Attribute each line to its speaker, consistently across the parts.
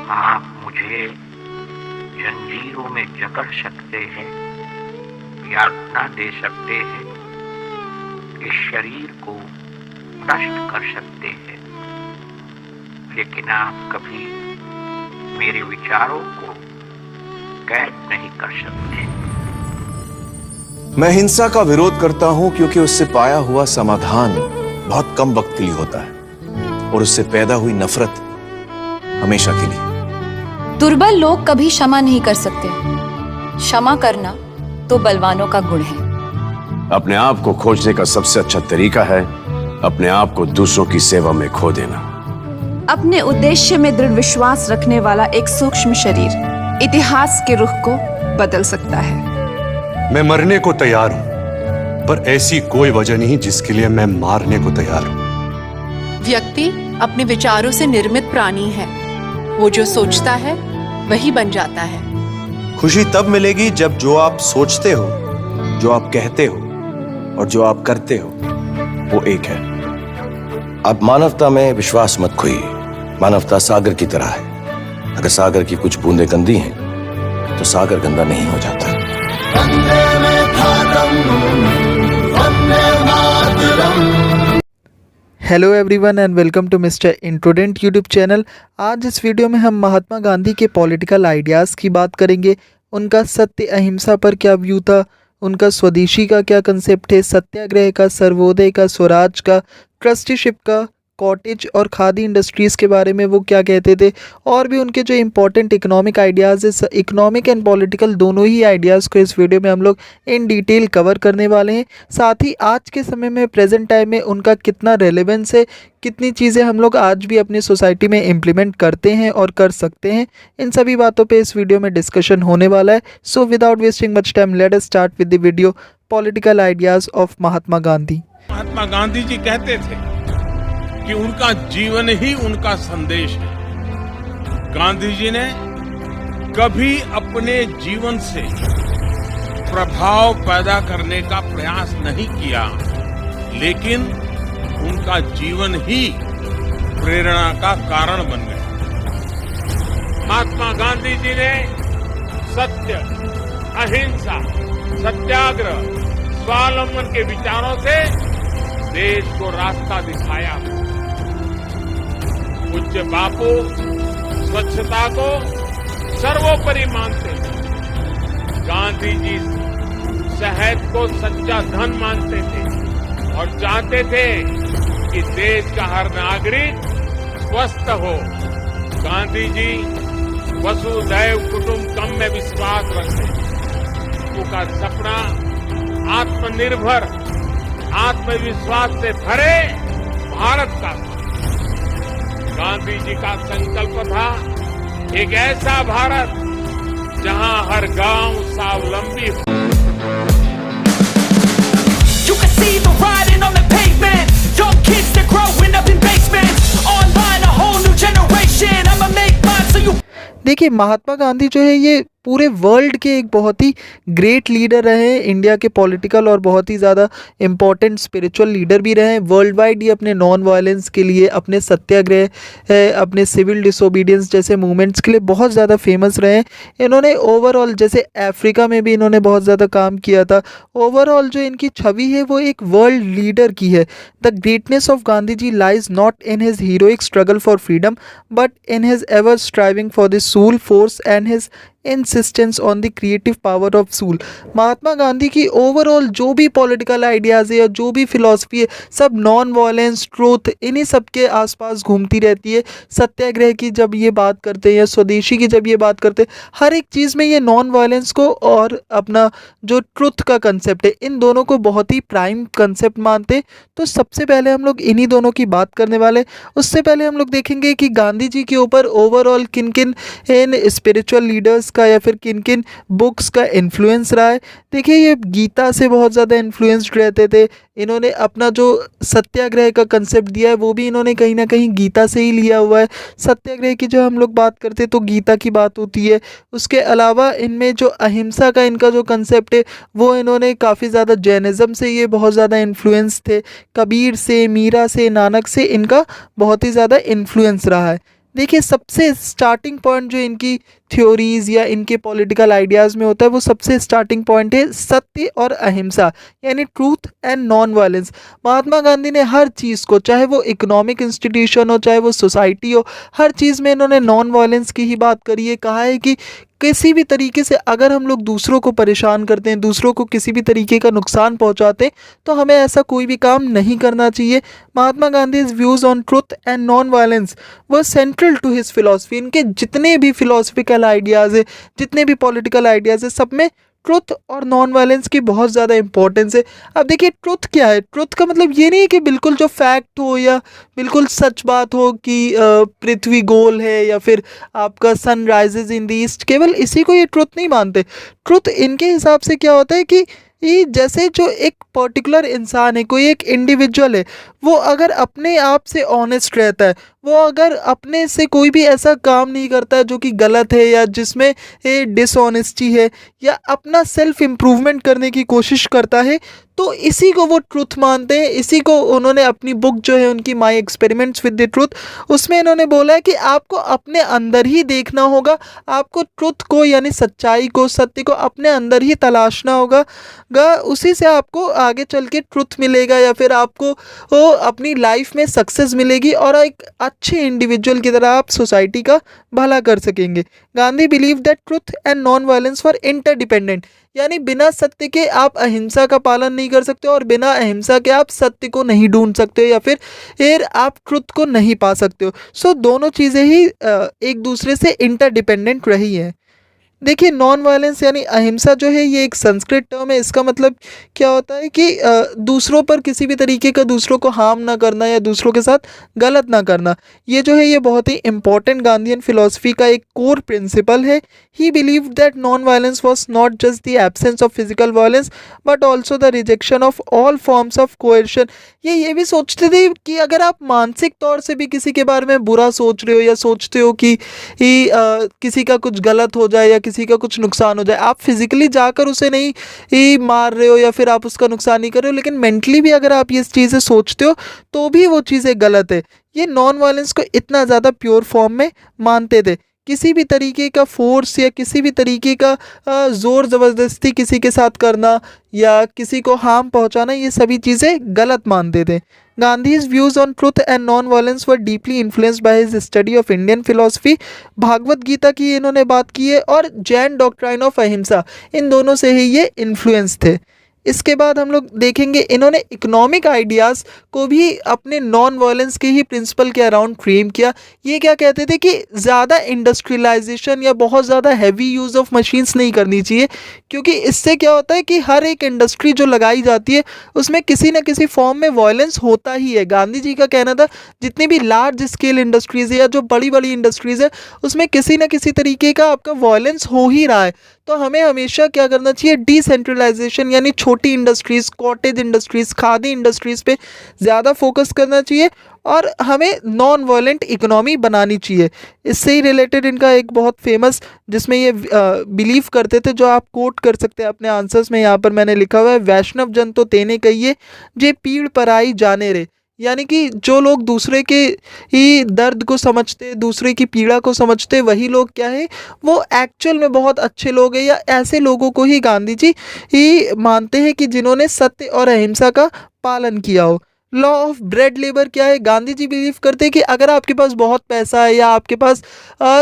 Speaker 1: आप मुझे जंजीरों में जकड़ सकते हैं, यातना दे सकते हैं, इस शरीर को नष्ट कर सकते हैं, लेकिन आप कभी मेरे विचारों को कैद नहीं कर सकते।
Speaker 2: मैं हिंसा का विरोध करता हूं क्योंकि उससे पाया हुआ समाधान बहुत कम वक्त के लिए होता है और उससे पैदा हुई नफरत हमेशा के लिए।
Speaker 3: दुर्बल लोग कभी क्षमा नहीं कर सकते। क्षमा करना तो बलवानों का गुण है।
Speaker 4: अपने आप को खोजने का सबसे अच्छा तरीका है अपने आप को दूसरों की सेवा में खो देना।
Speaker 5: अपने उद्देश्य में दृढ़ विश्वास रखने वाला एक सूक्ष्म शरीर इतिहास के रुख को बदल सकता है।
Speaker 6: मैं मरने को तैयार हूं, पर ऐसी कोई वजह नहीं जिसके लिए मैं मारने को तैयार हूं।
Speaker 7: व्यक्ति अपने विचारों से निर्मित प्राणी है। वो जो सोचता है वही बन जाता है।
Speaker 2: खुशी तब मिलेगी जब जो आप सोचते हो, जो आप कहते हो और जो आप करते हो वो एक है।
Speaker 4: आप मानवता में विश्वास मत खोइए। मानवता सागर की तरह है। अगर सागर की कुछ बूंदें गंदी हैं तो सागर गंदा नहीं हो जाता।
Speaker 8: Hello everyone and welcome to mister introdent YouTube channel. आज इस वीडियो में हम महात्मा गांधी के पॉलिटिकल आइडियाज़ की बात करेंगे। उनका सत्य अहिंसा पर क्या व्यू था, उनका स्वदेशी का क्या कंसेप्ट है, सत्याग्रह का, सर्वोदय का, स्वराज का, ट्रस्टीशिप का, कॉटेज और खादी इंडस्ट्रीज़ के बारे में वो क्या कहते थे, और भी उनके जो इम्पोर्टेंट इकोनॉमिक आइडियाज़ है, इकोनॉमिक एंड पॉलिटिकल दोनों ही आइडियाज़ को इस वीडियो में हम लोग इन डिटेल कवर करने वाले हैं। साथ ही आज के समय में प्रेजेंट टाइम में उनका कितना रेलेवेंस है, कितनी चीज़ें हम लोग आज भी अपनी सोसाइटी में इम्प्लीमेंट करते हैं और कर सकते हैं, इन सभी बातों पे इस वीडियो में डिस्कशन होने वाला है। So without wasting much time let us start with the video political ideas of Mahatma Gandhi.
Speaker 9: Mahatma Gandhi ji कहते थे कि उनका जीवन ही उनका संदेश है। गांधी जी ने कभी अपने जीवन से प्रभाव पैदा करने का प्रयास नहीं किया, लेकिन उनका जीवन ही प्रेरणा का कारण बन गया। महात्मा गांधी जी ने सत्य, अहिंसा, सत्याग्रह, स्वावलंबन के विचारों से देश को रास्ता दिखाया। पूज्य बापू स्वच्छता को सर्वोपरि मानते थे। गांधी जी शहद को सच्चा धन मानते थे और चाहते थे कि देश का हर नागरिक स्वस्थ हो। गांधी जी वसुधैव कुटुंबकम में विश्वास रखते। उनका सपना आत्मनिर्भर, आत्मविश्वास से भरे भारत का था। गांधी जी का संकल्प था एक ऐसा भारत जहां हर गांव स्वावलंबी हो। You can see the writing on the pavement. Young kids they're growing up in basements. Online a whole new generation. I'ma make mine so you.
Speaker 8: देखिए, महात्मा गांधी जो है ये पूरे वर्ल्ड के एक बहुत ही ग्रेट लीडर रहे हैं, इंडिया के पॉलिटिकल और बहुत ही ज़्यादा इम्पॉर्टेंट स्पिरिचुअल लीडर भी रहे हैं। वर्ल्ड वाइड ये अपने नॉन वायलेंस के लिए, अपने सत्याग्रह, अपने सिविल डिसोबीडियंस जैसे मूवमेंट्स के लिए बहुत ज़्यादा फेमस रहे हैं। इन्होंने ओवरऑल जैसे अफ्रीका में भी इन्होंने बहुत ज़्यादा काम किया था। ओवरऑल जो इनकी छवि है वो एक वर्ल्ड लीडर की है। The greatness of Gandhi ji lies not in his heroic struggle for freedom but in his ever striving for the soul force and his insistence on the creative power of soul. Mahatma Gandhi की overall जो भी political ideas है या जो भी philosophy है, सब non violence, truth, इन्हीं सब के आसपास घूमती रहती है। सत्याग्रह की जब ये बात करते हैं या स्वदेशी की जब ये बात करते हैं, हर एक चीज़ में ये नॉन वायलेंस को और अपना जो ट्रुथ का कंसेप्ट है, इन दोनों को बहुत ही प्राइम कंसेप्ट मानते हैं। तो सबसे पहले हम लोग इन्हीं दोनों की बात करने वाले। उससे पहले हम लोग देखेंगे कि गांधी जी के ऊपर ओवरऑल किन किन इन स्पिरिचुअल लीडर्स का या फिर किन किन बुक्स का इन्फ्लुएंस रहा है। देखिए, ये गीता से बहुत ज़्यादा इन्फ्लुएंस्ड रहते थे। इन्होंने अपना जो सत्याग्रह का कंसेप्ट दिया है वो भी इन्होंने कहीं ना कहीं गीता से ही लिया हुआ है। सत्याग्रह की जो हम लोग बात करते हैं तो गीता की बात होती है। उसके अलावा इनमें जो अहिंसा का इनका जो कंसेप्ट है वो इन्होंने काफ़ी ज़्यादा जैनिज़्म से ये बहुत ज़्यादा इन्फ्लुएंस थे। कबीर से, मीरा से, नानक से इनका बहुत ही ज़्यादा इन्फ्लुएंस रहा है। देखिए सबसे स्टार्टिंग पॉइंट जो इनकी थ्योरीज या इनके पॉलिटिकल आइडियाज़ में होता है वो सबसे स्टार्टिंग पॉइंट है सत्य और अहिंसा, यानी truth and non violence. Mahatma Gandhi ने हर चीज़ को, चाहे वो इकोनॉमिक इंस्टीट्यूशन हो, चाहे वो सोसाइटी हो, हर चीज़ में इन्होंने नॉन वायलेंस की ही बात करी है। कहा है कि किसी भी तरीके से अगर हम लोग दूसरों को परेशान करते हैं, दूसरों को किसी भी तरीके का नुकसान पहुंचाते हैं, तो हमें ऐसा कोई भी काम नहीं करना चाहिए। Mahatma Gandhi's views on truth and non violence were central to his philosophy. इनके जितने भी फिलोसफिकल आइडियाज़ है, जितने भी पॉलिटिकल आइडियाज़ है, सब में ट्रुथ और नॉन वायलेंस की बहुत ज़्यादा इंपॉर्टेंस है। अब देखिए ट्रुथ क्या है? ट्रुथ का मतलब ये नहीं है कि बिल्कुल जो फैक्ट हो या बिल्कुल सच बात हो कि पृथ्वी गोल है या फिर आपका sun rises in the east, केवल इसी को ये ट्रुथ नहीं मानते। ट्रुथ इनके हिसाब से क्या होता है कि ये जैसे जो एक पर्टिकुलर इंसान है, कोई एक इंडिविजुअल है, वो अगर अपने आप से ऑनेस्ट रहता है, वो अगर अपने से कोई भी ऐसा काम नहीं करता है जो कि गलत है या जिसमें डिसऑनेस्टी है, या अपना सेल्फ इम्प्रूवमेंट करने की कोशिश करता है, तो इसी को वो ट्रुथ मानते हैं। इसी को उन्होंने अपनी बुक जो है उनकी my experiments with the truth, उसमें इन्होंने बोला है कि आपको अपने अंदर ही देखना होगा, आपको ट्रुथ को यानी सच्चाई को, सत्य को अपने अंदर ही तलाशना होगा, उसी से आपको आगे चल के ट्रुथ मिलेगा या फिर आपको अपनी लाइफ में सक्सेस मिलेगी और एक अच्छे इंडिविजुअल की तरह आप सोसाइटी का भला कर सकेंगे। Gandhi believe that truth and non violence for interdependent, यानी बिना सत्य के आप अहिंसा का पालन नहीं कर सकते और बिना अहिंसा के आप सत्य को नहीं ढूंढ सकते हो या फिर आप ट्रुथ को नहीं पा सकते हो। सो दोनों चीज़ें ही एक दूसरे से इंटरडिपेंडेंट रही हैं। देखिए नॉन वायलेंस यानी अहिंसा जो है ये एक संस्कृत टर्म है। इसका मतलब क्या होता है कि दूसरों पर किसी भी तरीके का दूसरों को हार्म ना करना या दूसरों के साथ गलत ना करना। ये जो है ये बहुत ही इंपॉर्टेंट गांधीयन फिलॉसफी का एक कोर प्रिंसिपल है। He believe that non violence was not just the absence of physical violence but also the rejection of all forms of coercion. ये भी सोचते थे कि अगर आप मानसिक तौर से भी किसी के बारे में बुरा सोच रहे हो या सोचते हो कि किसी का कुछ गलत हो जाए या किसी का कुछ नुकसान हो जाए, आप फिजिकली जाकर उसे नहीं मार रहे हो या फिर आप उसका नुकसान नहीं कर रहे हो, लेकिन मेंटली भी अगर आप ये चीज़ें सोचते हो तो भी वो चीज़ें गलत है। ये नॉन वायलेंस को इतना ज़्यादा प्योर फॉर्म में मानते थे। किसी भी तरीके का फोर्स या किसी भी तरीके का ज़ोर ज़बरदस्ती किसी के साथ करना या किसी को हार्म पहुंचाना, ये सभी चीज़ें गलत मानते थे। Gandhi's views on truth and non violence were deeply influenced by his study of Indian philosophy. Bhagavad Gita की इन्होंने बात की है और जैन डॉक्ट्राइन ऑफ अहिंसा, इन दोनों से ही ये इन्फ्लुएंस थे। इसके बाद हम लोग देखेंगे इन्होंने इकोनॉमिक आइडियाज़ को भी अपने नॉन वायलेंस के ही प्रिंसिपल के अराउंड फ्रेम किया। ये क्या कहते थे कि ज़्यादा इंडस्ट्रियलाइजेशन या बहुत ज़्यादा हैवी यूज़ ऑफ मशीन्स नहीं करनी चाहिए, क्योंकि इससे क्या होता है कि हर एक इंडस्ट्री जो लगाई जाती है उसमें किसी न किसी फॉर्म में वायलेंस होता ही है। गांधी जी का कहना था जितनी भी लार्ज स्केल इंडस्ट्रीज़ है या जो बड़ी बड़ी इंडस्ट्रीज़ है उसमें किसी न किसी तरीके का आपका वायलेंस हो ही रहा है। तो हमें हमेशा क्या करना चाहिए, डिसेंट्रलाइजेशन यानी छोटी industries, cottage industries, khadi industries पे ज़्यादा फोकस करना चाहिए और हमें नॉन वायलेंट इकोनॉमी बनानी चाहिए। इससे ही रिलेटेड इनका एक बहुत फेमस, जिसमें ये बिलीव करते थे, जो आप कोट कर सकते हैं अपने आंसर्स में, यहाँ पर मैंने लिखा हुआ है, वैष्णव जन तो तेने कहिए जे पीड़ पराई जाने रे। यानी कि जो लोग दूसरे के ही दर्द को समझते, दूसरे की पीड़ा को समझते, वही लोग क्या है, वो एक्चुअल में बहुत अच्छे लोग हैं, या ऐसे लोगों को ही गांधी जी ही मानते हैं कि जिन्होंने सत्य और अहिंसा का पालन किया हो। लॉ ऑफ ब्रेड लेबर क्या है? गांधी जी बिलीव करते हैं कि अगर आपके पास बहुत पैसा है या आपके पास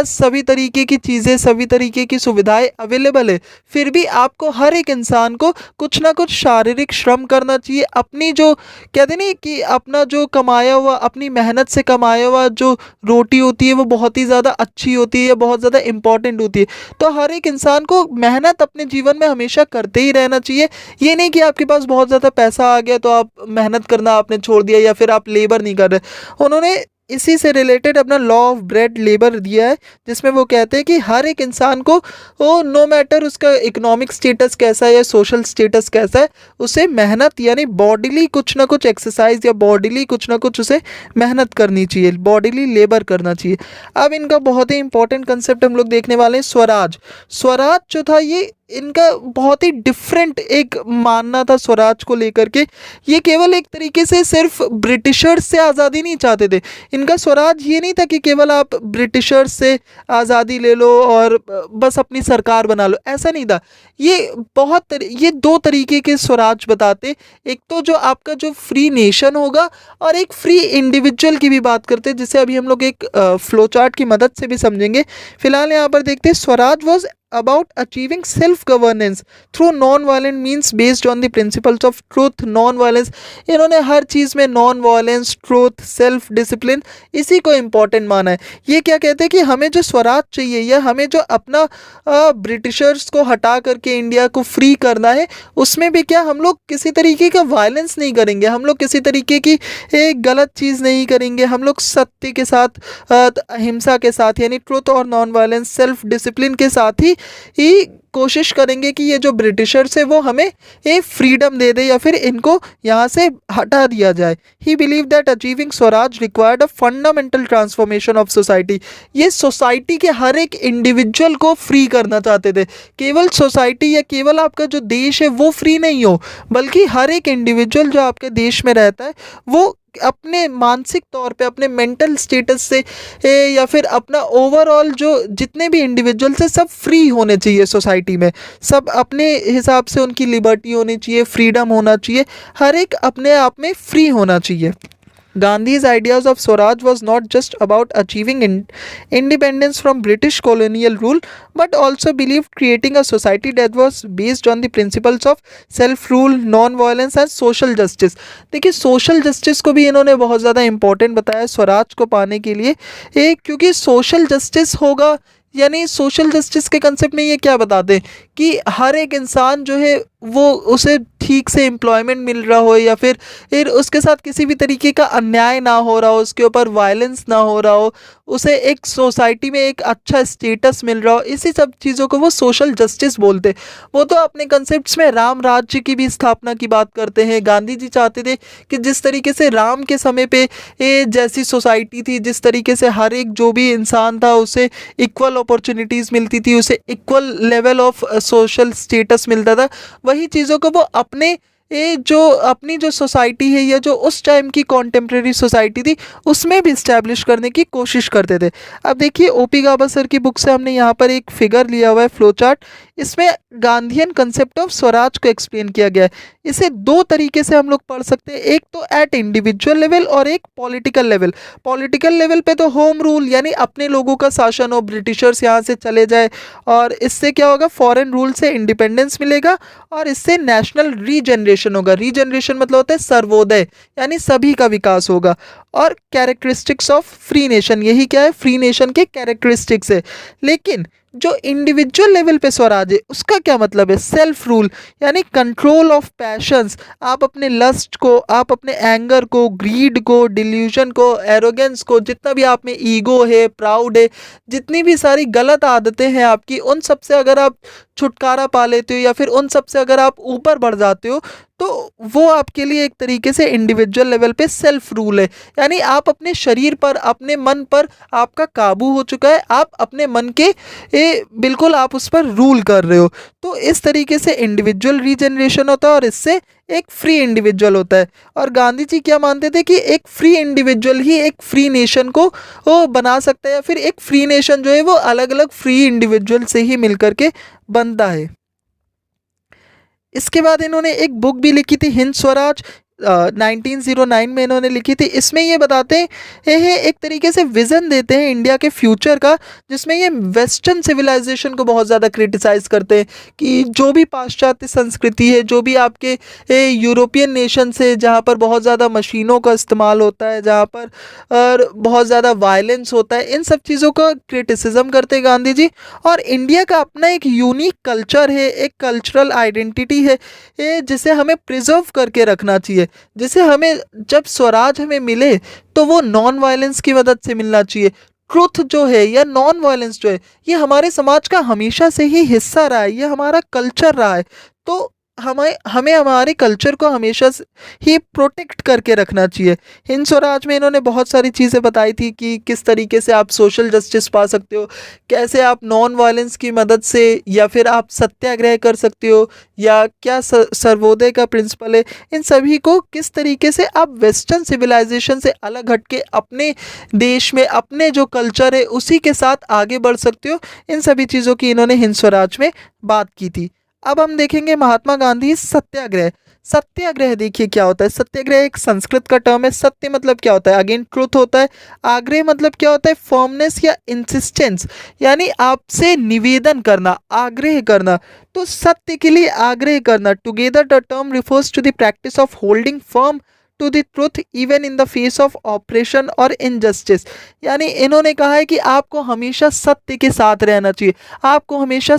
Speaker 8: सभी तरीके की चीज़ें, सभी तरीके की सुविधाएं अवेलेबल है, फिर भी आपको हर एक इंसान को कुछ ना कुछ शारीरिक श्रम करना चाहिए। अपनी जो कहते नहीं कि अपना जो कमाया हुआ, अपनी मेहनत से कमाया हुआ जो रोटी होती है वो बहुत ही ज़्यादा अच्छी होती है या बहुत ज़्यादा इम्पॉर्टेंट होती है। तो हर एक इंसान को मेहनत अपने जीवन में हमेशा करते ही रहना चाहिए। ये नहीं कि आपके पास बहुत ज़्यादा पैसा आ गया तो आप मेहनत करना आपने छोड़ दिया या फिर आप लेबर नहीं कर रहे। उन्होंने इसी से रिलेटेड अपना लॉ ऑफ ब्रेड लेबर दिया है, जिसमें वो कहते हैं कि हर एक इंसान को वो नो मैटर उसका इकोनॉमिक स्टेटस कैसा है या सोशल स्टेटस कैसा है, उसे मेहनत यानी बॉडीली कुछ ना कुछ एक्सरसाइज या बॉडीली कुछ ना कुछ उसे मेहनत करनी चाहिए, बॉडीली लेबर करना चाहिए। अब इनका बहुत ही इंपॉर्टेंट कंसेप्ट हम लोग देखने वाले हैं, स्वराज। स्वराज जो था ये इनका बहुत ही डिफरेंट एक मानना था स्वराज को लेकर के। ये केवल एक तरीके से सिर्फ ब्रिटिशर्स से आज़ादी नहीं चाहते थे। इनका स्वराज ये नहीं था कि केवल आप ब्रिटिशर्स से आज़ादी ले लो और बस अपनी सरकार बना लो, ऐसा नहीं था। ये दो तरीके के स्वराज बताते, एक तो जो आपका जो फ्री नेशन होगा और एक फ्री इंडिविजुअल की भी बात करते हैं, जिसे अभी हम लोग एक फ्लो चार्ट की मदद से भी समझेंगे। फिलहाल यहाँ पर देखते हैं, Swaraj was about achieving self-governance through non-violent means based on the principles of truth, non-violence। इन्होंने हर चीज़ में non-violence, truth, self-discipline इसी को इम्पोर्टेंट माना है। ये क्या कहते हैं कि हमें जो स्वराज चाहिए या हमें जो अपना ब्रिटिशर्स को हटा करके इंडिया को फ्री करना है, उसमें भी क्या हम लोग किसी तरीके का वायलेंस नहीं करेंगे, हम लोग किसी तरीके की एक गलत चीज़ नहीं करेंगे, हम लोग सत्य के साथ, अहिंसा के साथ यानी ट्रुथ और नॉन वायलेंस, सेल्फ डिसिप्लिन के साथ ही कोशिश करेंगे कि ये जो ब्रिटिशर्स है वो हमें ये फ्रीडम दे दे या फिर इनको यहाँ से हटा दिया जाए। ही believe that achieving Swaraj required a fundamental transformation of society. ये सोसाइटी के हर एक इंडिविजुअल को फ्री करना चाहते थे। केवल सोसाइटी या केवल आपका जो देश है वो फ्री नहीं हो, बल्कि हर एक इंडिविजुअल जो आपके देश में रहता है वो अपने मानसिक तौर पे, अपने मेंटल स्टेटस से या फिर अपना ओवरऑल जो जितने भी इंडिविजुअल्स हैं सब फ्री होने चाहिए सोसाइटी में। सब अपने हिसाब से उनकी लिबर्टी होनी चाहिए, फ्रीडम होना चाहिए, हर एक अपने आप में फ्री होना चाहिए। Gandhi's ideas of Swaraj was not just about achieving independence from British colonial rule, but also believed creating a society that was based on the principles of self-rule, non-violence and social justice। देखिए social justice को भी इन्होंने बहुत ज़्यादा important बताया स्वराज को पाने के लिए, क्योंकि social justice होगा यानी सोशल जस्टिस के कंसेप्ट में ये क्या बताते हैं कि हर एक इंसान जो है वो उसे ठीक से एम्प्लॉयमेंट मिल रहा हो या फिर उसके साथ किसी भी तरीके का अन्याय ना हो रहा हो, उसके ऊपर वायलेंस ना हो रहा हो, उसे एक सोसाइटी में एक अच्छा स्टेटस मिल रहा हो, इसी सब चीज़ों को वो सोशल जस्टिस बोलते। वो तो अपने कंसेप्ट्स में राम राज्य की भी स्थापना की बात करते हैं। गांधी जी चाहते थे कि जिस तरीके से राम के समय पे जैसी सोसाइटी थी, जिस तरीके से हर एक जो भी इंसान था उसे इक्वल अपॉर्चुनिटीज़ मिलती थी, उसे equal level of social status मिलता था, वही चीज़ों को वो अपनी जो सोसाइटी है या जो उस टाइम की कॉन्टेम्प्रेरी सोसाइटी थी उसमें भी इस्टेब्लिश करने की कोशिश करते थे। अब देखिए ओपी गाबा सर की बुक से हमने यहाँ पर एक फिगर लिया हुआ है, फ्लो चार्ट। इसमें गांधीयन कंसेप्ट ऑफ स्वराज को एक्सप्लेन किया गया है। इसे दो तरीके से हम लोग पढ़ सकते हैं, एक तो एट इंडिविजुअल लेवल और एक पॉलिटिकल लेवल। पॉलिटिकल लेवल पे तो होम रूल यानी अपने लोगों का शासन हो, ब्रिटिशर्स यहाँ से चले जाए और इससे क्या होगा, फॉरेन रूल से इंडिपेंडेंस मिलेगा और इससे नेशनल रीजनरेशन होगा। रीजनरेशन मतलब होता है सर्वोदय, यानी सभी का विकास होगा। और कैरेक्टरिस्टिक्स ऑफ फ्री नेशन, यही क्या है, फ्री नेशन के कैरेक्टरिस्टिक्स है। लेकिन जो इंडिविजुअल लेवल पे स्वराज है उसका क्या मतलब है, सेल्फ रूल यानी कंट्रोल ऑफ पैशंस। आप अपने लस्ट को, आप अपने एंगर को, ग्रीड को, डिल्यूजन को, एरोगेंस को, जितना भी आप में ईगो है, प्राउड है, जितनी भी सारी गलत आदतें हैं आपकी, उन सब से अगर आप छुटकारा पा लेते हो या फिर उन सब से अगर आप ऊपर बढ़ जाते हो तो वो आपके लिए एक तरीके से इंडिविजुअल लेवल पे सेल्फ रूल है। यानी आप अपने शरीर पर, अपने मन पर आपका काबू हो चुका है, आप अपने मन के बिल्कुल आप उस पर रूल कर रहे हो। तो इस तरीके से इंडिविजुअल रीजनरेशन होता है और इससे एक फ्री इंडिविजुअल होता है। और गांधी जी क्या मानते थे कि एक फ्री इंडिविजुअल ही एक फ्री नेशन को वो बना सकता है या फिर एक फ्री नेशन जो है वो अलग अलग फ्री इंडिविजुअल से ही मिलकर के बनता है। इसके बाद इन्होंने एक बुक भी लिखी थी, हिंद स्वराज, 1909 में इन्होंने लिखी थी। इसमें ये बताते हैं एक तरीके से विज़न देते हैं इंडिया के फ्यूचर का, जिसमें ये वेस्टर्न सिविलाइजेशन को बहुत ज़्यादा क्रिटिसाइज़ करते हैं कि जो भी पाश्चात्य संस्कृति है, जो भी आपके यूरोपियन नेशन से जहाँ पर बहुत ज़्यादा मशीनों का इस्तेमाल होता है, जहाँ पर और बहुत ज़्यादा वायलेंस होता है, इन सब चीज़ों का क्रिटिसिज्म करते हैं गांधी जी। और इंडिया का अपना एक यूनिक कल्चर है, एक कल्चरल आइडेंटिटी है जिसे हमें प्रिजर्व करके रखना चाहिए, जिसे हमें जब स्वराज हमें मिले तो वो नॉन वायलेंस की मदद से मिलना चाहिए। ट्रुथ जो है या नॉन वायलेंस जो है ये हमारे समाज का हमेशा से ही हिस्सा रहा है, ये हमारा कल्चर रहा है। तो हमें हमें हमारे कल्चर को हमेशा ही प्रोटेक्ट करके रखना चाहिए। हिंद स्वराज में इन्होंने बहुत सारी चीज़ें बताई थी कि किस तरीके से आप सोशल जस्टिस पा सकते हो, कैसे आप नॉन वायलेंस की मदद से, या फिर आप सत्याग्रह कर सकते हो, या क्या सर्वोदय का प्रिंसिपल है, इन सभी को किस तरीके से आप वेस्टर्न सिविलाइजेशन से अलग हट के अपने देश में अपने जो कल्चर है उसी के साथ आगे बढ़ सकते हो। इन सभी चीज़ों की इन्होंने हिंद स्वराज में बात की थी। अब हम देखेंगे महात्मा गांधी सत्याग्रह। सत्याग्रह देखिए क्या होता है। सत्याग्रह एक संस्कृत का टर्म है। सत्य मतलब क्या होता है, अगेन ट्रुथ होता है। आग्रह मतलब क्या होता है, फर्मनेस या इंसिस्टेंस, यानी आपसे निवेदन करना, आग्रह करना। तो सत्य के लिए आग्रह करना, together the term refers to the practice of holding firm to the truth even in the face of oppression और इनजस्टिस। यानी इन्होंने कहा है कि आपको हमेशा सत्य के साथ रहना चाहिए, आपको हमेशा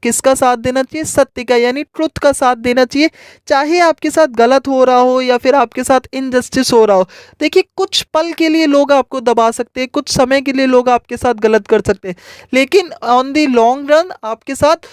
Speaker 8: किसका साथ देना चाहिए, सत्य का, यानी ट्रुथ का साथ देना चाहिए, चाहे आपके साथ गलत हो रहा हो या फिर आपके साथ इनजस्टिस हो रहा हो। देखिए कुछ पल के लिए लोग आपको दबा सकते हैं, कुछ समय के लिए लोग आपके साथ गलत कर सकते हैं, लेकिन ऑन द लॉन्ग रन आपके साथ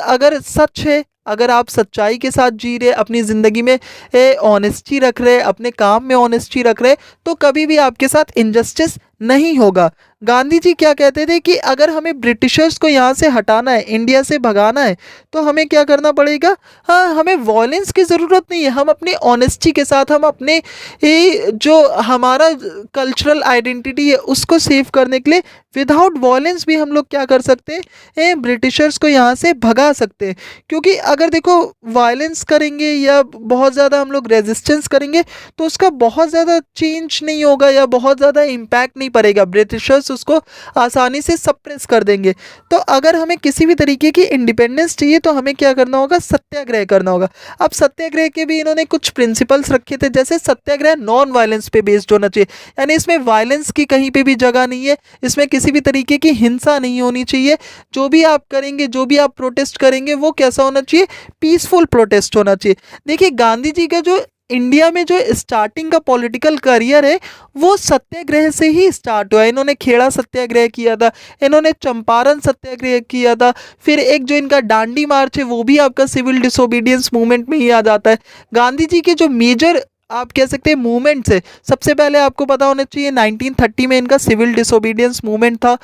Speaker 8: अगर सच है, अगर आप सच्चाई के साथ जी रहे, अपनी ज़िंदगी में ऑनेस्टी रख रहे, अपने काम में ऑनेस्टी रख रहे, तो कभी भी आपके साथ इनजस्टिस नहीं होगा। गांधी जी क्या कहते थे कि अगर हमें ब्रिटिशर्स को यहाँ से हटाना है, इंडिया से भगाना है, तो हमें क्या करना पड़ेगा, हाँ हमें वॉयलेंस की ज़रूरत नहीं है, हम अपनी ऑनेस्टी के साथ, हम अपने जो हमारा कल्चरल आइडेंटिटी है उसको सेव करने के लिए विदाउट वॉयलेंस भी हम लोग क्या कर सकते हैं, ब्रिटिशर्स को यहाँ से भगा सकते हैं। क्योंकि अगर देखो वायलेंस करेंगे या बहुत ज़्यादा हम लोग रेजिस्टेंस करेंगे तो उसका बहुत ज़्यादा चेंज नहीं होगा या बहुत ज़्यादा इम्पैक्ट नहीं पड़ेगा, ब्रिटिशर्स उसको आसानी से सप्रेस कर देंगे। तो अगर हमें किसी भी तरीके की इंडिपेंडेंस चाहिए तो हमें क्या करना होगा, सत्याग्रह करना होगा। अब सत्याग्रह के भी इन्होंने कुछ प्रिंसिपल्स रखे थे, जैसे सत्याग्रह नॉन वायलेंस पे बेस्ड होना चाहिए, यानी इसमें वायलेंस की कहीं पे भी जगह नहीं है, इसमें किसी भी तरीके की हिंसा नहीं होनी चाहिए। जो भी आप करेंगे, जो भी आप प्रोटेस्ट करेंगे वो कैसा होना चाहिए, पीसफुल प्रोटेस्ट होना चाहिए। देखिए गांधी जी का जो इंडिया में जो स्टार्टिंग का पॉलिटिकल करियर है वो सत्याग्रह से ही स्टार्ट हुआ है। इन्होंने खेड़ा सत्याग्रह किया था, इन्होंने चंपारण सत्याग्रह किया था, फिर एक जो इनका डांडी मार्च है वो भी आपका सिविल डिसोबीडियंस मूवमेंट में ही आ जाता है। गांधी जी के जो मेजर आप कह सकते हैं मूवमेंट्स है, सबसे पहले आपको पता होना चाहिए 1930 में इनका सिविल डिसोबीडियंस मूवमेंट था,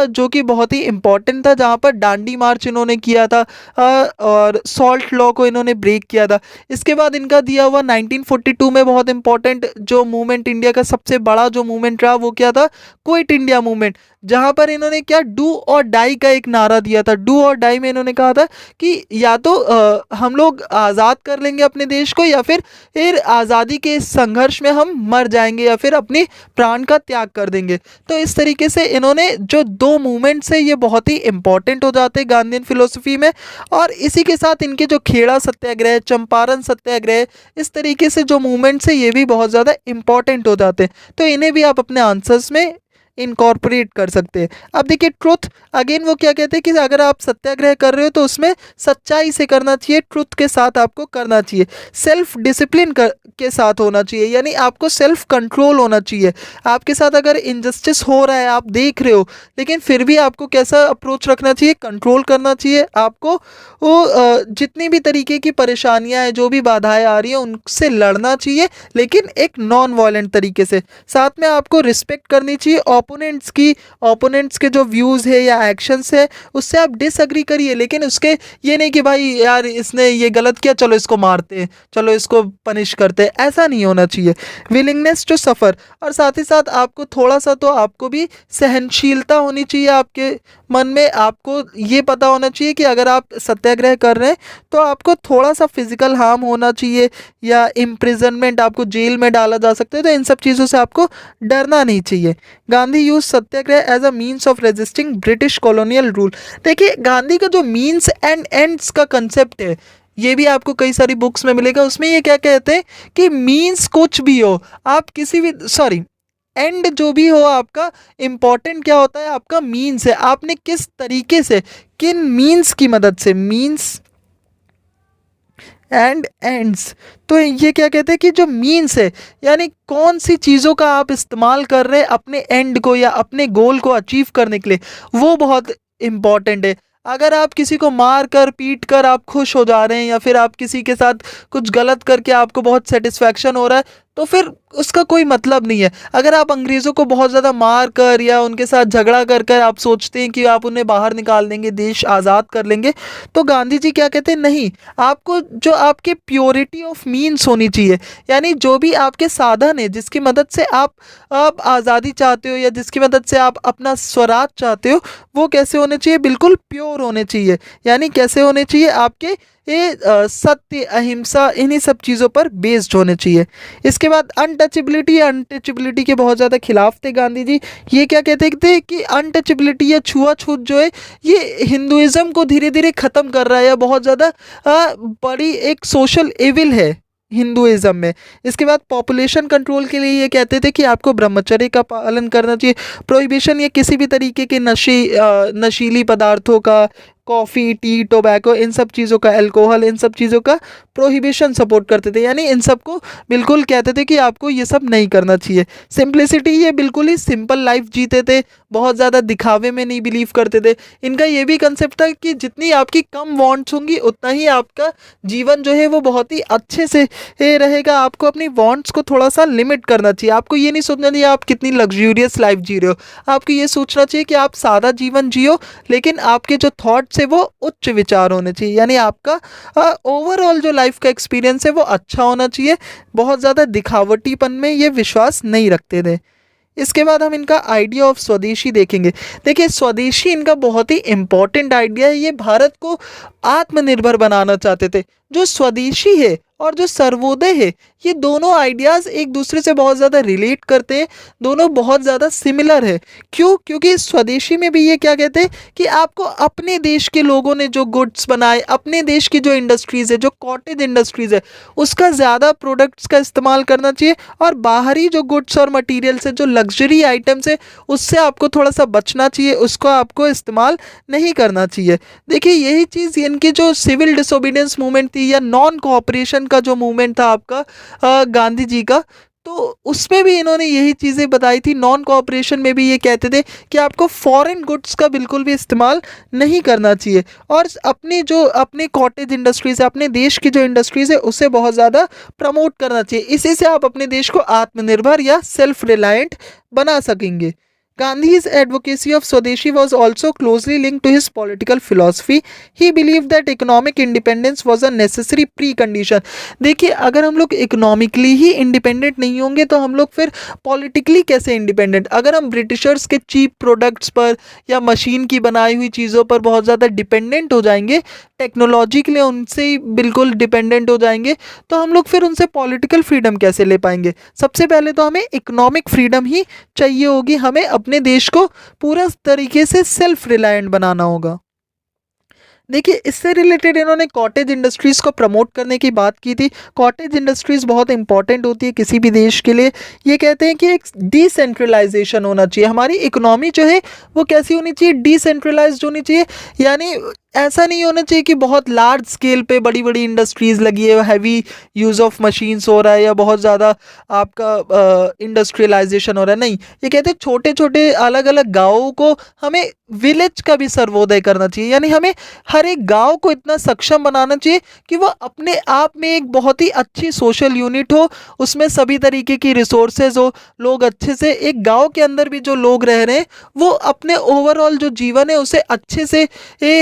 Speaker 8: जो कि बहुत ही इंपॉर्टेंट था, जहाँ पर डांडी मार्च इन्होंने किया था और सॉल्ट लॉ को इन्होंने ब्रेक किया था। इसके बाद इनका दिया हुआ 1942 में बहुत इंपॉर्टेंट जो मूवमेंट, इंडिया का सबसे बड़ा जो मूवमेंट रहा वो क्या था, क्विट इंडिया मूवमेंट, जहाँ पर इन्होंने क्या डू और डाई का एक नारा दिया था। डू और डाई में इन्होंने कहा था कि या तो हम लोग आज़ाद कर लेंगे अपने देश को, या फिर आज़ादी के इस संघर्ष में हम मर जाएंगे या फिर अपने प्राण का त्याग कर देंगे। तो इस तरीके से इन्होंने जो दो मूवमेंट्स है ये बहुत ही इंपॉर्टेंट हो जाते हैं गांधीयन फिलोसफी में, और इसी के साथ इनके जो खेड़ा सत्याग्रह, चंपारण सत्याग्रह, इस तरीके से जो मूवमेंट्स है ये भी बहुत ज़्यादा इंपॉर्टेंट हो जाते हैं। तो इन्हें भी आप अपने आंसर्स में इनकॉर्पोरेट कर सकते हैं। अब देखिए ट्रुथ, अगेन वो क्या कहते हैं कि अगर आप सत्याग्रह कर रहे हो तो उसमें सच्चाई से करना चाहिए, ट्रुथ के साथ आपको करना चाहिए, सेल्फ डिसिप्लिन के साथ होना चाहिए, यानी आपको सेल्फ कंट्रोल होना चाहिए। आपके साथ अगर इनजस्टिस हो रहा है, आप देख रहे हो, लेकिन फिर भी आपको कैसा अप्रोच रखना चाहिए, कंट्रोल करना चाहिए। आपको वो जितनी भी तरीके की परेशानियां हैं, जो भी बाधाएं आ रही हैं उनसे लड़ना चाहिए, लेकिन एक नॉन वायलेंट तरीके से। साथ में आपको रिस्पेक्ट करनी चाहिए ओपोनेंट्स के जो व्यूज़ है या एक्शंस है उससे आप डिसएग्री करिए, लेकिन उसके ये नहीं कि भाई यार इसने ये गलत किया चलो इसको मारते हैं, चलो इसको पनिश करते हैं, ऐसा नहीं होना चाहिए। विलिंगनेस टू सफ़र, और साथ ही साथ आपको थोड़ा सा तो आपको भी सहनशीलता होनी चाहिए आपके मन में। आपको ये पता होना चाहिए कि अगर आप सत्याग्रह कर रहे हैं तो आपको थोड़ा सा फिजिकल हार्म होना चाहिए या इम्प्रिजनमेंट, आपको जेल में डाला जा सकता है, तो इन सब चीज़ों से आपको डरना नहीं चाहिए। Gandhi use satyagraha as a means of resisting British colonial rule. देखिए गांधी का जो मीन्स एंड एंड्स का कंसेप्ट है ये भी आपको कई सारी बुक्स में मिलेगा। उसमें ये क्या कहते हैं कि मीन्स कुछ भी हो, आप किसी भी एंड जो भी हो, आपका इम्पॉर्टेंट क्या होता है, आपका मीन्स है, आपने किस तरीके से, किन मीन्स की मदद से, मीन्स एंड एंड्स। तो ये क्या कहते हैं कि जो मीन्स है यानी कौन सी चीज़ों का आप इस्तेमाल कर रहे हैं अपने एंड को या अपने गोल को अचीव करने के लिए, वो बहुत इम्पॉर्टेंट है। अगर आप किसी को मार कर पीट कर आप खुश हो जा रहे हैं, या फिर आप किसी के साथ कुछ गलत करके आपको बहुत सेटिस्फैक्शन हो रहा है, तो फिर उसका कोई मतलब नहीं है। अगर आप अंग्रेज़ों को बहुत ज़्यादा मार कर या उनके साथ झगड़ा कर कर आप सोचते हैं कि आप उन्हें बाहर निकाल देंगे, देश आज़ाद कर लेंगे, तो गांधी जी क्या कहते हैं, नहीं, आपको जो आपके प्योरिटी ऑफ मीन्स होनी चाहिए, यानी जो भी आपके साधन है जिसकी मदद से आप आज़ादी चाहते हो या जिसकी मदद से आप अपना स्वराज चाहते हो, वो कैसे होने चाहिए, बिल्कुल प्योर होने चाहिए। यानी कैसे होने चाहिए, आपके ये सत्य, अहिंसा, इन्हीं सब चीज़ों पर बेस्ड होने चाहिए। इसके बाद अनटचेबिलिटी के बहुत ज़्यादा खिलाफ थे गांधी जी। ये क्या कहते थे कि अनटचेबिलिटी या छुआछूत जो है ये हिंदुइज्म को धीरे धीरे ख़त्म कर रहा है, या बहुत ज़्यादा बड़ी एक सोशल एविल है हिंदुइज्म में। इसके बाद पॉपुलेशन कंट्रोल के लिए ये कहते थे कि आपको ब्रह्मचर्य का पालन करना चाहिए। प्रोहिबिशन या किसी भी तरीके के नशीली पदार्थों का, कॉफ़ी, टी, टोबैको, इन सब चीज़ों का, अल्कोहल, इन सब चीज़ों का प्रोहिबिशन सपोर्ट करते थे। यानी इन सब को बिल्कुल कहते थे कि आपको ये सब नहीं करना चाहिए। सिंप्लिसिटी, ये बिल्कुल ही सिंपल लाइफ जीते थे, बहुत ज़्यादा दिखावे में नहीं बिलीव करते थे। इनका ये भी कंसेप्ट था कि जितनी आपकी कम वांट्स होंगी उतना ही आपका जीवन जो है वो बहुत ही अच्छे से रहेगा। आपको अपनी वांट्स को थोड़ा सा लिमिट करना चाहिए। आपको ये नहीं सोचना चाहिए आप कितनी लग्जूरियस लाइफ जी रहे हो, आपको ये सोचना चाहिए कि आप सादा जीवन जियो, लेकिन आपके जो थॉट से वो उच्च विचार होने चाहिए। यानी आपका ओवरऑल जो लाइफ का एक्सपीरियंस है वो अच्छा होना चाहिए। बहुत ज़्यादा दिखावटीपन में ये विश्वास नहीं रखते थे। इसके बाद हम इनका आइडिया ऑफ स्वदेशी देखेंगे। देखिए, स्वदेशी इनका बहुत ही इम्पॉर्टेंट आइडिया है। ये भारत को आत्मनिर्भर बनाना चाहते थे। जो स्वदेशी है और जो सर्वोदय है, ये दोनों आइडियाज़ एक दूसरे से बहुत ज़्यादा रिलेट करते हैं, दोनों बहुत ज़्यादा सिमिलर है। क्यों? क्योंकि स्वदेशी में भी ये क्या कहते हैं कि आपको अपने देश के लोगों ने जो गुड्स बनाए, अपने देश की जो इंडस्ट्रीज़ है, जो कॉटेज इंडस्ट्रीज़ है, उसका ज़्यादा प्रोडक्ट्स का इस्तेमाल करना चाहिए, और बाहरी जो गुड्स और मटीरियल्स है, जो लग्जरी आइटम्स है, उससे आपको थोड़ा सा बचना चाहिए, उसको आपको इस्तेमाल नहीं करना चाहिए। देखिए, यही चीज़ इनकी जो सिविल डिसोबीडियंस मूवमेंट थी या नॉन कोऑपरेशन का जो मूवमेंट था आपका गांधी जी का, तो उसमें भी इन्होंने यही चीज़ें बताई थी। नॉन कोऑपरेशन में भी ये कहते थे कि आपको फॉरेन गुड्स का बिल्कुल भी इस्तेमाल नहीं करना चाहिए, और अपने कॉटेज इंडस्ट्रीज़ है, अपने देश की जो इंडस्ट्रीज़ है, उसे बहुत ज़्यादा प्रमोट करना चाहिए। इसी से आप अपने देश को आत्मनिर्भर या सेल्फ रिलायंट बना सकेंगे। Gandhi's advocacy of Swadeshi was also closely linked to his political philosophy. He believed that economic independence was a necessary precondition. देखिए, अगर हम लोग इकोनॉमिकली ही इंडिपेंडेंट नहीं होंगे तो हम लोग फिर पॉलिटिकली कैसे इंडिपेंडेंट? अगर हम ब्रिटिशर्स के चीप प्रोडक्ट्स पर या मशीन की बनाई हुई चीज़ों पर बहुत ज़्यादा डिपेंडेंट हो जाएंगे, टेक्नोलॉजी के लिए उनसे ही बिल्कुल डिपेंडेंट हो जाएंगे, तो हम लोग फिर उनसे पॉलिटिकल फ्रीडम कैसे ले पाएंगे? सबसे पहले तो हमें इकोनॉमिक फ्रीडम ही चाहिए होगी। हमें अपने देश को पूरा तरीके से सेल्फ रिलायंट बनाना होगा। देखिए, इससे रिलेटेड इन्होंने कॉटेज इंडस्ट्रीज़ को प्रमोट करने की बात की थी। कॉटेज इंडस्ट्रीज़ बहुत इंपॉर्टेंट होती है किसी भी देश के लिए। ये कहते हैं कि एक डिसेंट्रलाइजेशन होना चाहिए। हमारी इकोनॉमी जो है वो कैसी होनी चाहिए? डिसेंट्रलाइज्ड होनी चाहिए। यानी ऐसा नहीं होना चाहिए कि बहुत लार्ज स्केल पे बड़ी बड़ी इंडस्ट्रीज़ लगी है, हैवी यूज़ ऑफ मशीन्स हो रहा है, या बहुत ज़्यादा आपका इंडस्ट्रियलाइजेशन हो रहा है। नहीं, ये कहते हैं छोटे छोटे अलग अलग गाँवों को हमें विलेज का भी सर्वोदय करना चाहिए। यानी हमें हर एक गांव को इतना सक्षम बनाना चाहिए कि वो अपने आप में एक बहुत ही अच्छी सोशल यूनिट हो, उसमें सभी तरीके की रिसोर्सेज हो, लोग अच्छे से, एक गांव के अंदर भी जो लोग रह रहे हैं वो अपने ओवरऑल जो जीवन है उसे अच्छे से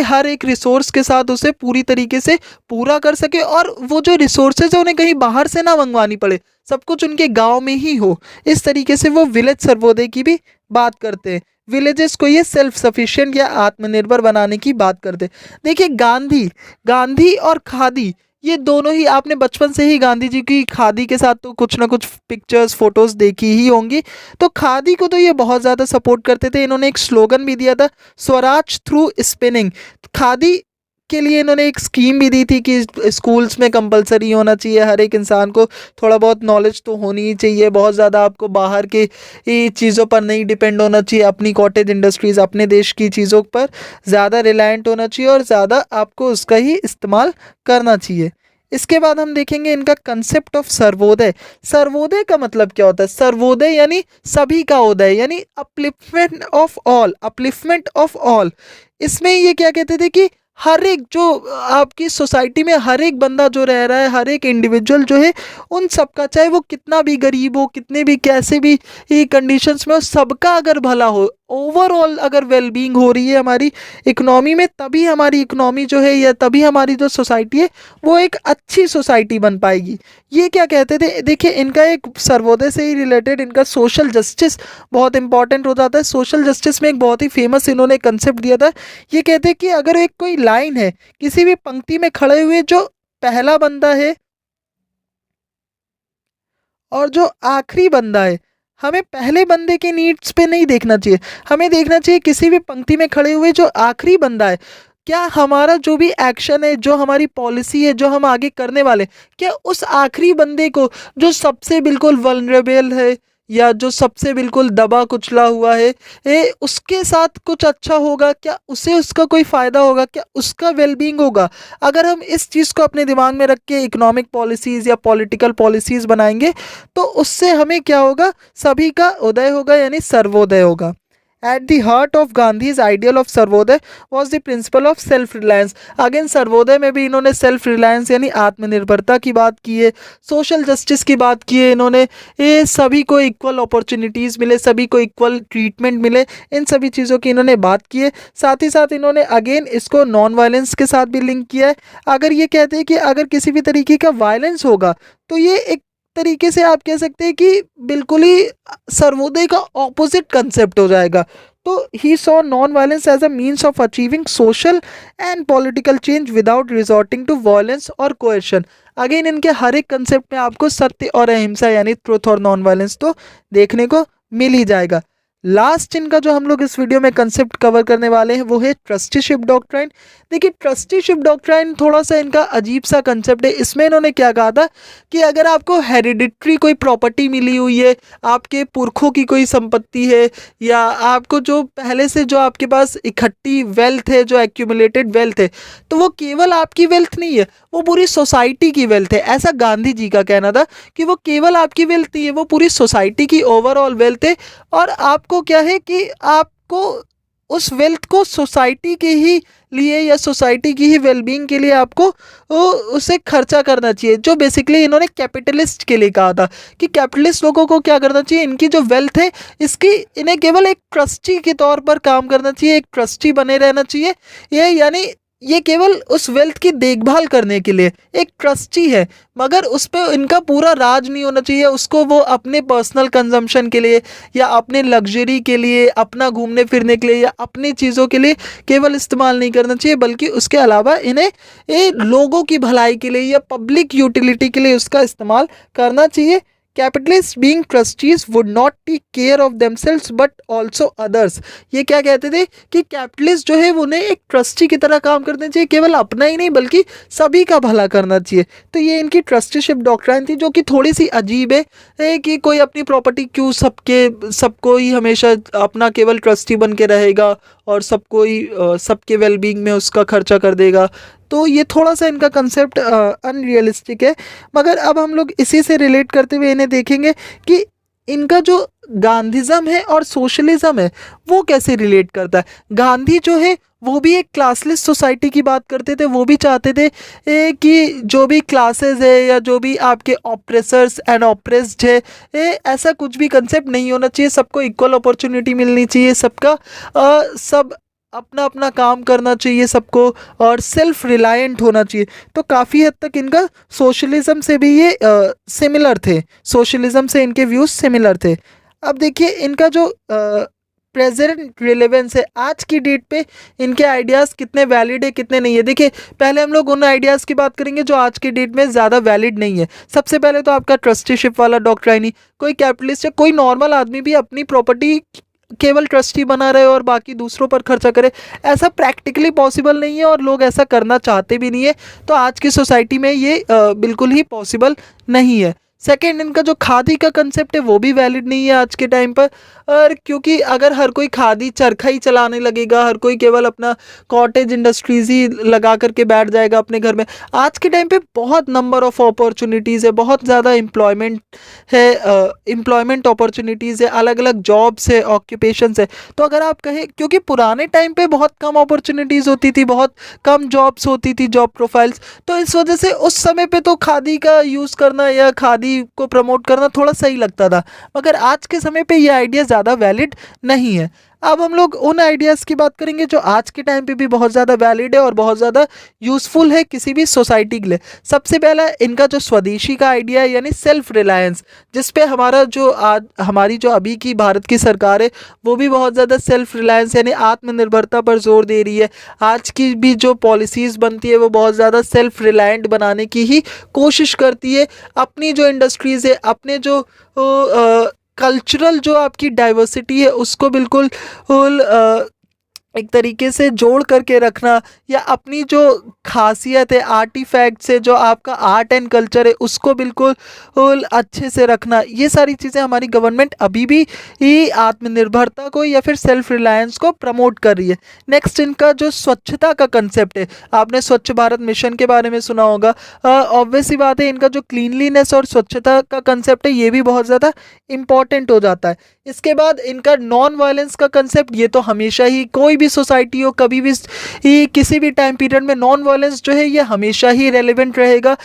Speaker 8: हर एक रिसोर्स के साथ उसे पूरी तरीके से पूरा कर सके, और वो जो रिसोर्सेज है उन्हें कहीं बाहर से ना मंगवानी पड़े, सब कुछ उनके गाँव में ही हो। इस तरीके से वो विलेज सर्वोदय की भी बात करते हैं। विलेजेस को ये सेल्फ सफिशिएंट या आत्मनिर्भर बनाने की बात करते। देखिए, गांधी और खादी, ये दोनों ही, आपने बचपन से ही गांधी जी की खादी के साथ तो कुछ ना कुछ पिक्चर्स, फोटोज़ देखी ही होंगी। तो खादी को तो ये बहुत ज़्यादा सपोर्ट करते थे। इन्होंने एक स्लोगन भी दिया था, स्वराज थ्रू स्पिनिंग। खादी के लिए इन्होंने एक स्कीम भी दी थी कि स्कूल्स में कंपलसरी होना चाहिए, हर एक इंसान को थोड़ा बहुत नॉलेज तो होनी ही चाहिए, बहुत ज़्यादा आपको बाहर के चीज़ों पर नहीं डिपेंड होना चाहिए, अपनी कॉटेज इंडस्ट्रीज़, अपने देश की चीज़ों पर ज़्यादा रिलायंट होना चाहिए, और ज़्यादा आपको उसका ही इस्तेमाल करना चाहिए। इसके बाद हम देखेंगे इनका कंसेप्ट ऑफ सर्वोदय। सर्वोदय का मतलब क्या होता है? सर्वोदय यानी सभी का उदय, यानी upliftment of all, upliftment of all. इसमें ये क्या कहते थे कि हर एक जो आपकी सोसाइटी में हर एक बंदा जो रह रहा है, हर एक इंडिविजुअल जो है, उन सबका, चाहे वो कितना भी गरीब हो, कितने भी कैसे भी कंडीशंस में हो, सबका अगर भला हो, ओवरऑल अगर वेलबींग हो रही है हमारी इकोनॉमी में, तभी हमारी इकोनॉमी जो है या तभी हमारी जो सोसाइटी है वो एक अच्छी सोसाइटी बन पाएगी। ये क्या कहते थे? देखिए, इनका एक सर्वोदय से ही रिलेटेड इनका सोशल जस्टिस बहुत इंपॉर्टेंट हो जाता है। सोशल जस्टिस में एक बहुत ही फेमस इन्होंने कंसेप्ट दिया था। ये कहते हैं कि अगर एक कोई लाइन है, किसी भी पंक्ति में खड़े हुए जो पहला बंदा है और जो आखिरी बंदा है, हमें पहले बंदे के नीड्स पे नहीं देखना चाहिए, हमें देखना चाहिए किसी भी पंक्ति में खड़े हुए जो आखिरी बंदा है, क्या हमारा जो भी एक्शन है, जो हमारी पॉलिसी है, जो हम आगे करने वाले, क्या उस आखिरी बंदे को जो सबसे बिल्कुल वल्नरेबल है या जो सबसे बिल्कुल दबा कुचला हुआ है, उसके साथ कुछ अच्छा होगा? क्या उसे उसका कोई फ़ायदा होगा? क्या उसका वेलबींग होगा? अगर हम इस चीज़ को अपने दिमाग में रख के इकोनॉमिक पॉलिसीज़ या पॉलिटिकल पॉलिसीज़ बनाएंगे तो उससे हमें क्या होगा? सभी का उदय होगा, यानी सर्वोदय होगा। At the heart of Gandhi's ideal of Sarvodaya was the principle of self reliance। Again Sarvodaya में भी इन्होंने सेल्फ रिलायंस यानी आत्मनिर्भरता की बात की है, सोशल जस्टिस की बात की है इन्होंने, ये सभी को इक्वल अपॉर्चुनिटीज़ मिले, सभी को इक्वल ट्रीटमेंट मिले, इन सभी चीज़ों की इन्होंने बात की है। साथ ही साथ इन्होंने अगेन इसको नॉन वायलेंस के साथ भी लिंक किया है। अगर ये कहते हैं कि अगर किसी भी तरीके का वायलेंस होगा तो ये एक तरीके से आप कह सकते हैं कि बिल्कुल ही सर्वोदय का ऑपोजिट कंसेप्ट हो जाएगा। तो he saw nonviolence as a means of achieving social and political change without resorting to violence और कोएर्शन। अगेन इनके हर एक कंसेप्ट में आपको सत्य और अहिंसा यानी ट्रुथ और नॉन वायलेंस तो देखने को मिल ही जाएगा। लास्ट इनका जो हम लोग इस वीडियो में कंसेप्ट कवर करने वाले हैं वो है ट्रस्टीशिप डॉक्ट्राइन। देखिए, ट्रस्टीशिप डॉक्ट्राइन थोड़ा सा इनका अजीब सा कंसेप्ट है। इसमें इन्होंने क्या कहा था कि अगर आपको हेरिडिटरी कोई प्रॉपर्टी मिली हुई है, आपके पुरखों की कोई संपत्ति है, या आपको जो पहले से जो आपके पास इकट्ठी वेल्थ है, जो एक्यूमुलेटेड वेल्थ है, तो वो केवल आपकी वेल्थ नहीं है, वो पूरी सोसाइटी की वेल्थ है। ऐसा गांधी जी का कहना था कि वो केवल आपकी वेल्थ नहीं है, वो पूरी सोसाइटी की ओवरऑल वेल्थ है। और आपको क्या है कि आपको उस वेल्थ को सोसाइटी के ही लिए या सोसाइटी की ही वेलबींग के लिए आपको उसे खर्चा करना चाहिए। जो बेसिकली इन्होंने कैपिटलिस्ट के लिए कहा था कि कैपिटलिस्ट लोगों को क्या करना चाहिए, इनकी जो वेल्थ है इसकी इन्हें केवल एक ट्रस्टी के तौर पर काम करना चाहिए, एक ट्रस्टी बने रहना चाहिए। ये यानी ये केवल उस वेल्थ की देखभाल करने के लिए एक ट्रस्टी है, मगर उस पर इनका पूरा राज नहीं होना चाहिए। उसको वो अपने पर्सनल कंजम्पशन के लिए या अपने लग्जरी के लिए, अपना घूमने फिरने के लिए या अपनी चीज़ों के लिए केवल इस्तेमाल नहीं करना चाहिए, बल्कि उसके अलावा इन्हें लोगों की भलाई के लिए या पब्लिक यूटिलिटी के लिए उसका इस्तेमाल करना चाहिए। Capitalist being trustees would not take care of themselves but also others. ये क्या कहते थे कि कैपिटलिस्ट जो है उन्हें एक ट्रस्टी की तरह काम करना चाहिए, केवल अपना ही नहीं बल्कि सभी का भला करना चाहिए। तो ये इनकी ट्रस्टीशिप डॉक्ट्राइन थी, जो कि थोड़ी सी अजीब है कि कोई अपनी प्रॉपर्टी क्यों सबको ही हमेशा अपना केवल ट्रस्टी बन के रहेगा और सबको ही सबके वेलबींग में उसका खर्चा कर देगा। तो ये थोड़ा सा इनका कंसेप्ट अनरियलिस्टिक है। मगर अब हम लोग इसी से रिलेट करते हुए इन्हें देखेंगे कि इनका जो गांधीज़म है और सोशलिज्म है वो कैसे रिलेट करता है। गांधी जो है वो भी एक क्लासलेस सोसाइटी की बात करते थे, वो भी चाहते थे कि जो भी क्लासेस है या जो भी आपके ऑप्रेसर्स एंड ऑप्रेस्ड है, ऐसा कुछ भी कंसेप्ट नहीं होना चाहिए, सबको इक्वल अपॉर्चुनिटी मिलनी चाहिए, सबका सब अपना अपना काम करना चाहिए सबको, और सेल्फ रिलायंट होना चाहिए। तो काफ़ी हद तक इनका सोशलिज्म से भी ये सिमिलर थे, सोशलिज्म से इनके व्यूज़ सिमिलर थे। अब देखिए इनका जो प्रेजेंट रिलेवेंस है, आज की डेट पे इनके आइडियाज़ कितने वैलिड है कितने नहीं है। देखिए पहले हम लोग उन आइडियाज़ की बात करेंगे जो आज की डेट में ज़्यादा वैलिड नहीं है। सबसे पहले तो आपका ट्रस्टीशिप वाला डॉक्ट्राइन ही, कोई कैपिटलिस्ट या कोई नॉर्मल आदमी भी अपनी प्रॉपर्टी केवल ट्रस्टी बना रहे और बाकी दूसरों पर खर्चा करे, ऐसा प्रैक्टिकली पॉसिबल नहीं है और लोग ऐसा करना चाहते भी नहीं है। तो आज की सोसाइटी में ये बिल्कुल ही पॉसिबल नहीं है। सेकेंड, इनका जो खादी का कंसेप्ट है वो भी वैलिड नहीं है आज के टाइम पर। और क्योंकि अगर हर कोई खादी चरखा ही चलाने लगेगा, हर कोई केवल अपना कॉटेज इंडस्ट्रीज ही लगा करके बैठ जाएगा अपने घर में, आज के टाइम पे बहुत नंबर ऑफ अपॉर्चुनिटीज़ है, बहुत ज़्यादा एम्प्लॉयमेंट है, एम्प्लॉयमेंट अपॉर्चुनिटीज़ है, अलग अलग जॉब्स है, ऑक्यूपेशंस है। तो अगर आप कहें, क्योंकि पुराने टाइम पे बहुत कम अपॉर्चुनिटीज़ होती थी, बहुत कम जॉब्स होती थी, जॉब प्रोफाइल्स, तो इस वजह से उस समय पे तो खादी का यूज़ करना या खादी को प्रमोट करना थोड़ा सही लगता था। मगर आज के समय पे ये आइडिया ज़्यादा वैलिड नहीं है। अब हम लोग उन आइडियाज़ की बात करेंगे जो आज के टाइम पे भी बहुत ज़्यादा वैलिड है और बहुत ज़्यादा यूज़फुल है किसी भी सोसाइटी के लिए। सबसे पहला इनका जो स्वदेशी का आइडिया है, यानी सेल्फ रिलायंस, जिस पे हमारी जो अभी की भारत की सरकार है वो भी बहुत ज़्यादा सेल्फ रिलायंस यानी आत्मनिर्भरता पर जोर दे रही है। आज की भी जो पॉलिसीज़ बनती है वो बहुत ज़्यादा सेल्फ रिलायंट बनाने की ही कोशिश करती है। अपनी जो इंडस्ट्रीज़ है, अपने जो कल्चरल जो आपकी डाइवर्सिटी है उसको बिल्कुल एक तरीके से जोड़ करके रखना, या अपनी जो खासियत है, आर्टिफैक्ट्स है, जो आपका आर्ट एंड कल्चर है उसको बिल्कुल अच्छे से रखना, ये सारी चीज़ें हमारी गवर्नमेंट अभी भी ही आत्मनिर्भरता को या फिर सेल्फ रिलायंस को प्रमोट कर रही है। नेक्स्ट, इनका जो स्वच्छता का कंसेप्ट है, आपने स्वच्छ भारत मिशन के बारे में सुना होगा। ऑब्वियस ही बात है, इनका जो क्लीनलीनेस और स्वच्छता का कंसेप्ट है ये भी बहुत ज़्यादा इम्पॉर्टेंट हो जाता है। इसके बाद इनका नॉन वायलेंस का कंसेप्ट, ये तो हमेशा ही कोई भी सोसाइटी हो, कभी भी किसी भी टाइम पीरियड में नॉन वायलेंस जो है ये हमेशा ही रेलेवेंट रहेगा।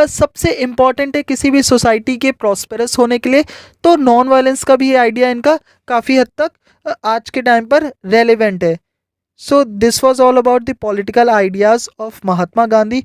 Speaker 8: सबसे इम्पॉर्टेंट है किसी भी सोसाइटी के प्रॉस्पेरस होने के लिए, तो नॉन वायलेंस का भी आइडिया इनका काफ़ी हद तक आज के टाइम पर रेलेवेंट है। So this was all about the political ideas of Mahatma Gandhi.